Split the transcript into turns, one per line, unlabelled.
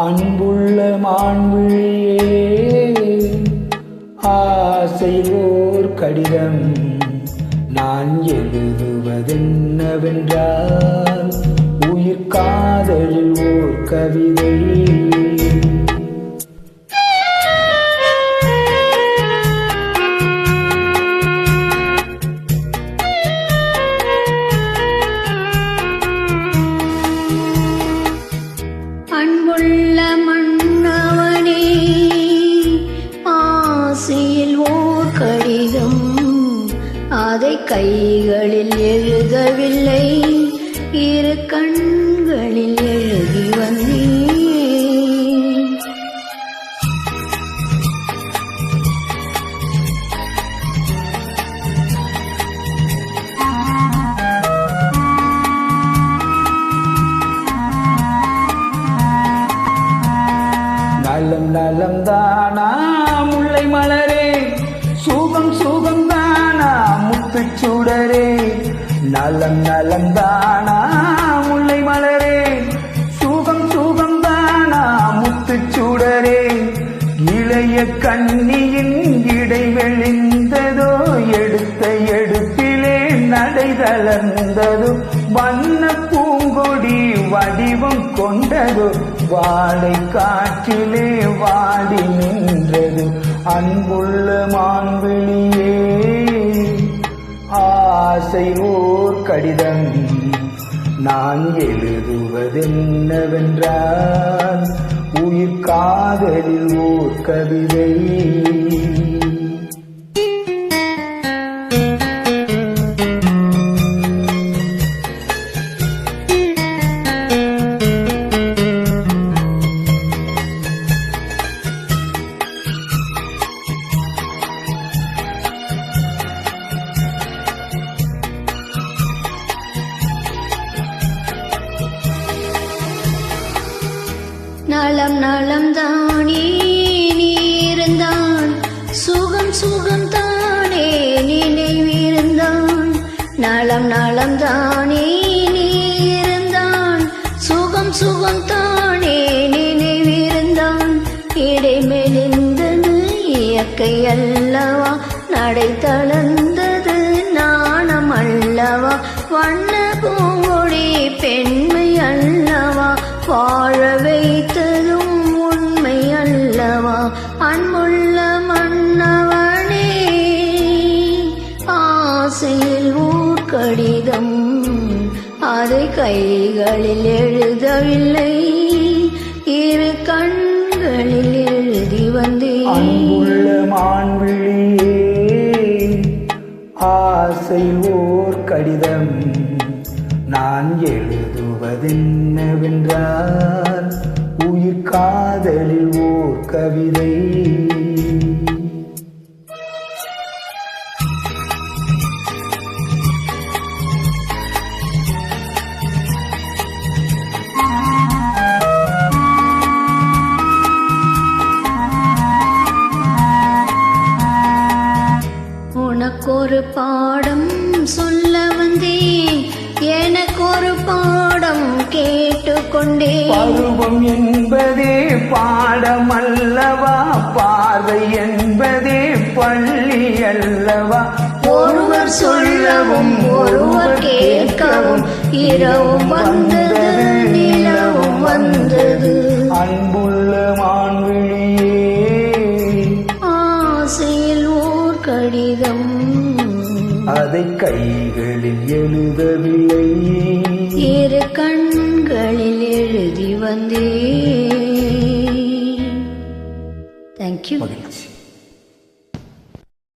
அன்புள்ள மான்விழியே, ஆசையில் ஓர் கடிதம் நான் எழுதுவதென்னவென்றால் உயிர் காதலில் ஓர் கவிதை.
அன்புள்ள மன்னவனே, ஆசையில் ஓர் கடிதம் அதை கைகளில் எழுதவில்லை, இரு கண்களில் எழுதி வந்தேன்.
நலம் நலம் தானா முல்லை மலரே, சுகம் சுகம் தானா முத்துச் சுடரே. நலம் நலம் தானா முல்லை மலரே, சுகம் சுகம் தானா முத்துச் சுடரே. இளைய கண்ணியின் இடை வெளிந்ததோ, எடுத்த எடுப்பிலே நடை தளர்ந்ததோ. வண்ண பூங்கொடி வடிவம் கொண்டதோ, வாடை காற்றிலே வாடி நின்றது. அன்புள்ள மான்விழியே, ஆசை ஓர் கடிதம் நான் எழுதுவதென்னவென்றால் உயிர் காதலில் ஓர் கவிதை.
நலம் நலம் தானே நீ இருந்தான், சுகம் சுகம் தானே நினைவிருந்தான். நலம் நலம் தானே நீ இருந்தான், சுகம் சுகம் தானே நினைவிருந்தான். இடை மெலிந்தது இயற்கை அல்லவா, நடை தளர்ந்தது நாணம் அல்லவா. வண்ண பூங்கொடி பெண்மை அல்லவா, வாழ வைத்ததும் உண்மை அல்லவா. அன்புள்ள மன்னவனே, ஆசையில் ஓர் கடிதம் அதை கைகளில் எழுதவில்லை, இரு கண்களில் எழுதி வந்தேன்.
அன்புள்ள மான்விழியே, ஆசை ஓர் கடிதம் நான் எழுதுவதென்னவென்றால் உயிர் காதலில் ஓர் கவிதை.
உனக்கொரு பாடம் சொல்ல வந்தேன், எனக்கொரு பாடம் கேட்டுக்கொண்டேன்.
பருவம் என்பதே பாடம் அல்லவா, பார்வை என்பதே பள்ளி அல்லவா.
ஒருவர் சொல்லவும் ஒருவர் கேட்கவும், இரவும் வந்தது நிலவும் வந்தது.
அன்புள்ள மான்விழியே,
ஆசையில் ஓர் கடிதம்
அதை கைகளில் எழுதவில்லை,
இரு கண்களில் எழுதி வந்தேன். தேங்க்யூ.